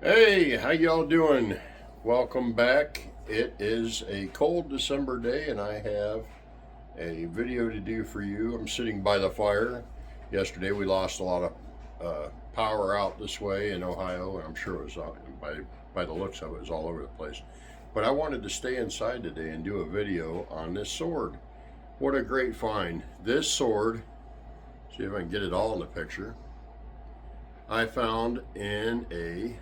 Hey, how y'all doing? Welcome back. It is a cold December day and I have a video to do for you. I'm sitting by the fire. Yesterday we lost a lot of power out this way in Ohio, and I'm sure it was by the looks of it, it was all over the place. But I wanted to stay inside today and do a video on this sword. What a great find. This sword, see if I can get it all in the picture, I found in a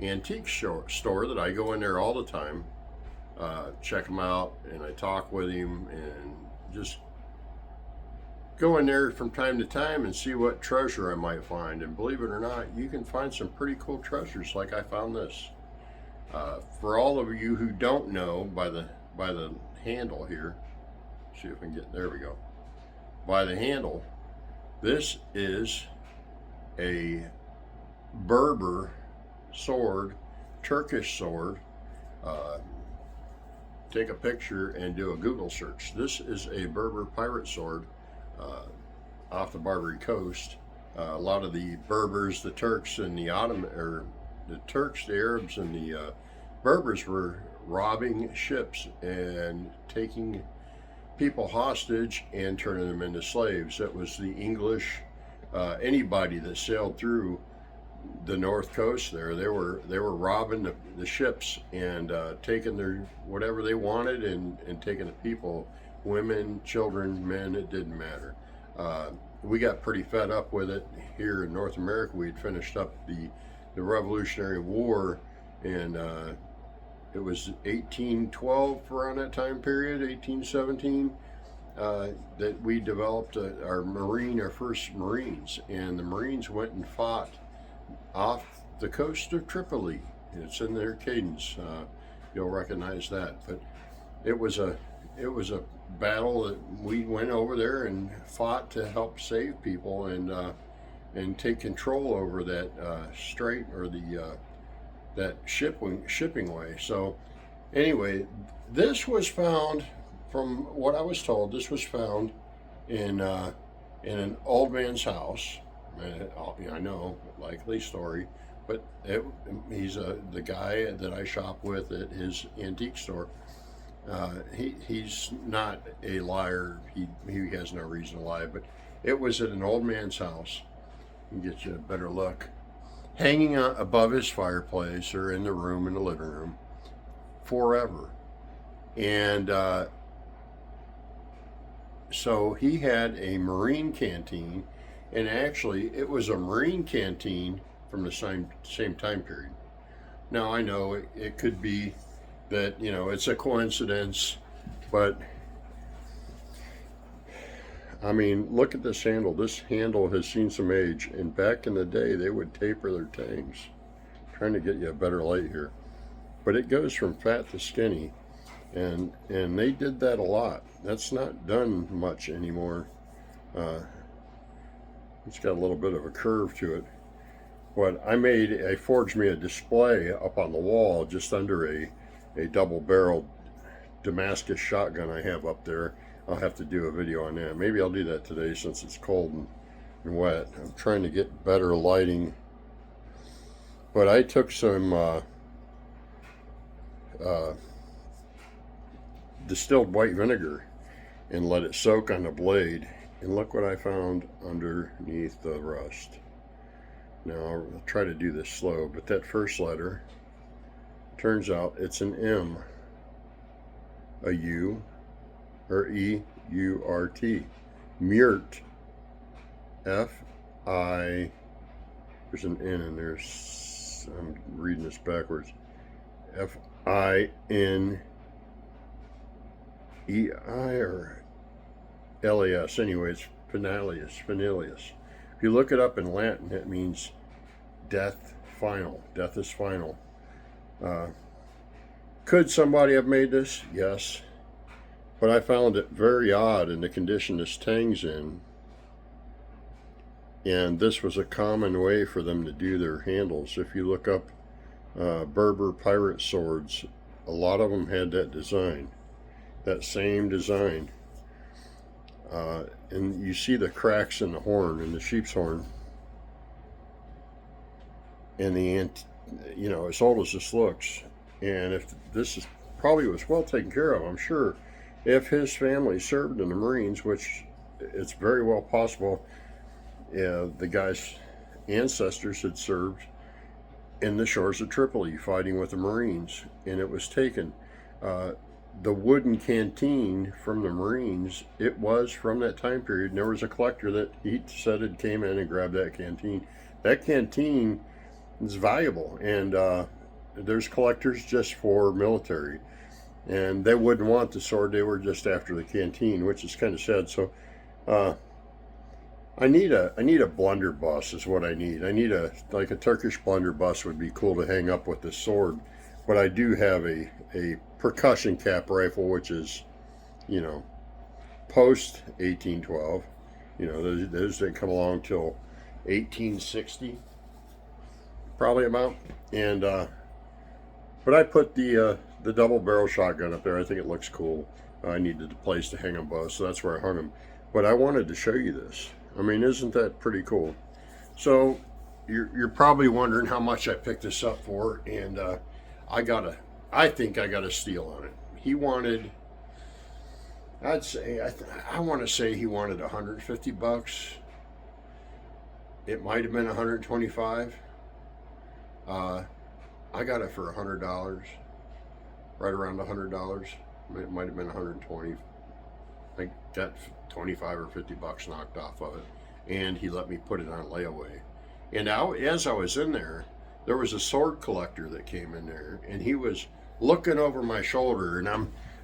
antique store that I go in there all the time, check him out, and I talk with him and just go in there from time to time and see what treasure I might find. And believe it or not, you can find some pretty cool treasures like I found this. For all of you who don't know, by the handle here, see if I can get, there we go. By the handle, this is a Berber sword, Turkish sword. Uh, Take a picture and do a Google search. This is a Berber pirate sword uh, off the Barbary Coast. A lot of the Berbers, the Turks, and the Ottoman, or the Turks, the Arabs, and the Berbers were robbing ships and taking people hostage and turning them into slaves. It was the English, anybody that sailed through the north coast there, they were robbing the ships and taking their whatever they wanted and taking the people, women, children, men, it didn't matter. We got pretty fed up with it here in North America. We'd finished up the Revolutionary War, and it was 1812 around that time period, 1817, that we developed our first Marines, and the Marines went and fought off the coast of Tripoli. It's in their cadence. You'll recognize that. But it was a battle that we went over there and fought to help save people and take control over that strait, or the that shipping way. So anyway, this was found, from what I was told, this was found in in an old man's house. I know, likely story, but he's the guy that I shop with at his antique store. He's not a liar. He has no reason to lie. But it was at an old man's house. You can get you a better look. Hanging above his fireplace, or in the room, in the living room, forever. And so he had a Marine canteen, and actually it was a Marine canteen from the same time period. Now I know it could be that it's a coincidence, but I mean, look at this handle. This handle has seen some age, and back in the day they would taper their tangs. I'm trying to get you a better light here, but it goes from fat to skinny, and they did that a lot. That's not done much anymore. Uh, it's got a little bit of a curve to it. But I forged me a display up on the wall just under a double-barreled Damascus shotgun I have up there. I'll have to do a video on that. Maybe I'll do that today since it's cold and wet. I'm trying to get better lighting. But I took some distilled white vinegar and let it soak on the blade, and look what I found underneath the rust. Now I'll try to do this slow, but that first letter, turns out it's an M, a U, or E-U-R-T, Murt, F-I, there's an N in there, I'm reading this backwards, F-I-N-E-I, or L-A-S, anyway, it's Fernelius. If you look it up in Latin, it means death final. Death is final. Could somebody have made this? Yes. But I found it very odd in the condition this tang's in. And this was a common way for them to do their handles. If you look up Berber pirate swords, a lot of them had that design. That same design. And you see the cracks in the horn, in the sheep's horn, and you know, as old as this looks, and if this is probably was well taken care of, I'm sure. If his family served in the Marines, which it's very well possible, the guy's ancestors had served in the shores of Tripoli fighting with the Marines, and it was taken. Uh, the wooden canteen from the Marines, it was from that time period, and there was a collector that he said it came in and grabbed that canteen. That canteen is valuable, and there's collectors just for military, and they wouldn't want the sword. They were just after the canteen, which is kind of sad. So uh, I need a blunderbuss is what I need. I need a like a Turkish blunderbuss would be cool to hang up with the sword. But I do have a percussion cap rifle, which is, you know, post 1812. You know, those didn't come along till 1860, probably about. And but I put the double barrel shotgun up there. I think it looks cool. I needed a place to hang them both, so that's where I hung them. But I wanted to show you this. I mean, isn't that pretty cool? So you're probably wondering how much I picked this up for, and I think I got a steal on it. He wanted, I'd say, I want to say he wanted 150 bucks. It might have been 125. I got it for $100, right around $100. It might have been 120. I got 25 or 50 bucks knocked off of it, and he let me put it on layaway. And as I was in there was a sword collector that came in there, and he was looking over my shoulder, and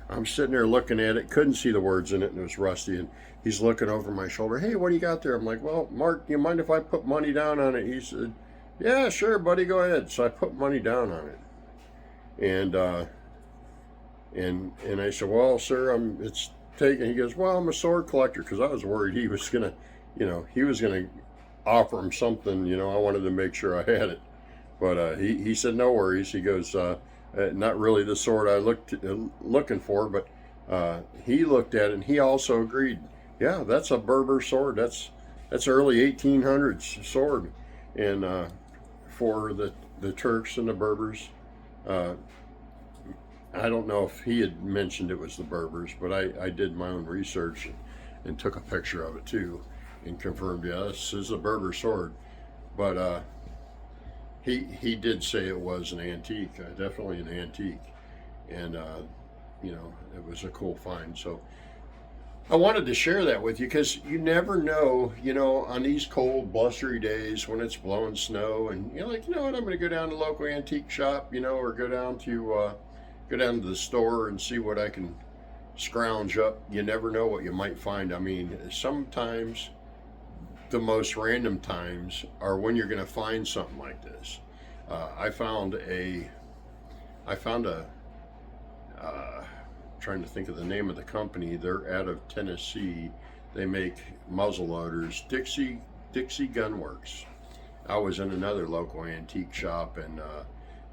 I'm sitting there looking at it, couldn't see the words in it, and it was rusty, and he's looking over my shoulder. Hey, what do you got there? I'm like, well, Mark, do you mind if I put money down on it? He said, yeah, sure, buddy, go ahead. So I put money down on it, and I said, well, sir, it's taken. He goes, well, I'm a sword collector, because I was worried he was gonna, he was gonna offer him something. I wanted to make sure I had it, but he said no worries. He goes, not really the sword I looking for, but he looked at it and he also agreed. Yeah, that's a Berber sword. That's early 1800s sword, and for the Turks and the Berbers. I don't know if he had mentioned it was the Berbers, but I did my own research and took a picture of it too and confirmed, yeah, this is a Berber sword. But he did say it was an antique, definitely an antique. And, it was a cool find. So I wanted to share that with you because you never know, on these cold, blustery days when it's blowing snow and you're like, you know what, I'm going to go down to the local antique shop, or go down to the store and see what I can scrounge up. You never know what you might find. I mean, sometimes the most random times are when you're going to find something like this. I found a trying to think of the name of the company. They're out of Tennessee. They make muzzle loaders, Dixie Gunworks. I was in another local antique shop, and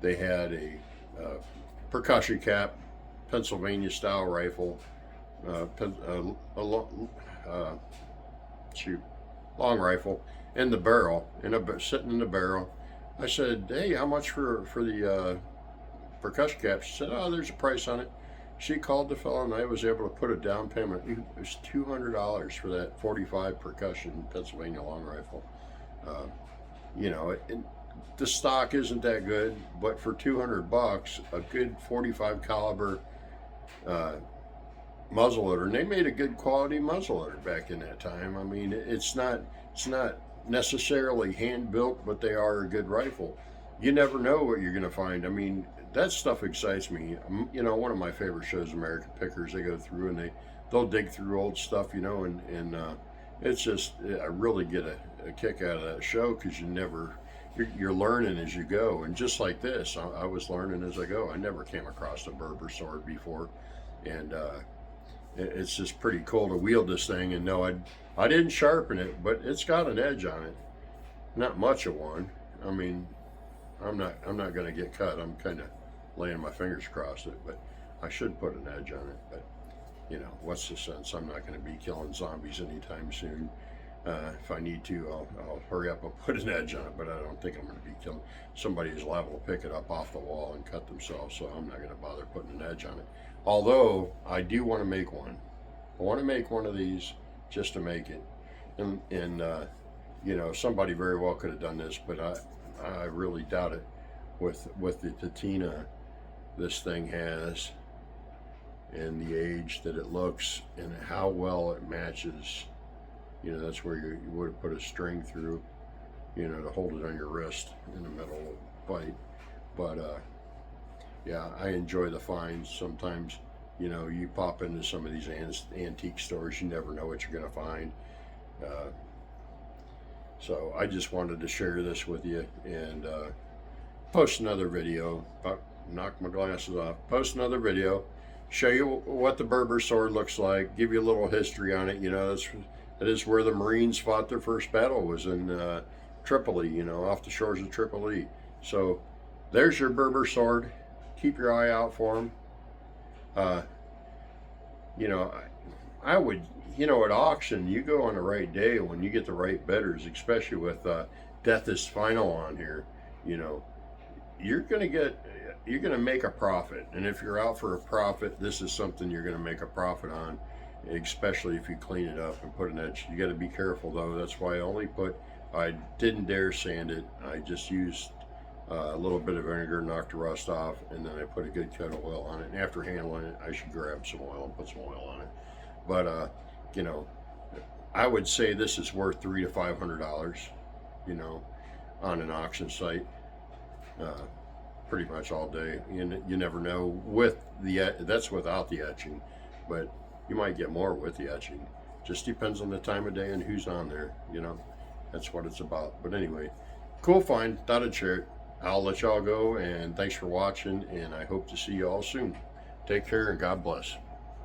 they had a percussion cap, Pennsylvania style rifle, long rifle, and the barrel, sitting in the barrel. I said, hey, how much for the percussion cap? She said, oh, there's a price on it. She called the fellow, and I was able to put a down payment. It was $200 for that 45 percussion Pennsylvania long rifle. The stock isn't that good, but for $200, a good 45 caliber muzzleloader, and they made a good quality muzzleloader back in that time. I mean, it's not necessarily hand built, but they are a good rifle. You never know what you're going to find. I mean, that stuff excites me. One of my favorite shows, American Pickers. They go through and they'll dig through old stuff, and it's just, I really get a kick out of that show because you're learning as you go. And just like this, I was learning as I go. I never came across a Berber sword before, and it's just pretty cool to wield this thing. And no, I didn't sharpen it, but it's got an edge on it. Not much of one. I mean, I'm not going to get cut. I'm kind of laying my fingers across it, but I should put an edge on it. But what's the sense? I'm not going to be killing zombies anytime soon. If I need to, I'll hurry up and put an edge on it, but I don't think I'm going to be killing somebody who's liable to pick it up off the wall and cut themselves, so I'm not going to bother putting an edge on it. Although I do want to make one. I want to make one of these just to make it, and you know, somebody very well could have done this, but I really doubt it. With the patina this thing has, and the age that it looks, and how well it matches. You know, that's where you would have put a string through, you know, to hold it on your wrist in the middle of the fight. But yeah, I enjoy the finds. Sometimes, you know, you pop into some of these antique stores, you never know what you're going to find. So I just wanted to share this with you, and post another video. Knock my glasses off. Post another video. Show you what the Berber sword looks like. Give you a little history on it. You know, that is where the Marines fought their first battle, was in Tripoli, you know, off the shores of Tripoli. So there's your Berber sword. Keep your eye out for them. You know, I would, you know, at auction, you go on the right day when you get the right bidders, especially with Death is Final on here, you know, you're going to make a profit. And if you're out for a profit, this is something you're going to make a profit on, especially if you clean it up and put an edge. You got to be careful though. That's why I didn't dare sand it. I just used a little bit of vinegar, knocked the rust off, and then I put a good coat of oil on it. And after handling it, I should grab some oil and put some oil on it. But you know, I would say this is worth $300 to $500, you know, on an auction site. Pretty much all day. You never know with that's without the etching, but you might get more with the etching. Just depends on the time of day and who's on there, you know. That's what it's about. But anyway, cool find. Thought I'd share it. I'll let y'all go, and thanks for watching, and I hope to see you all soon. Take care and God bless.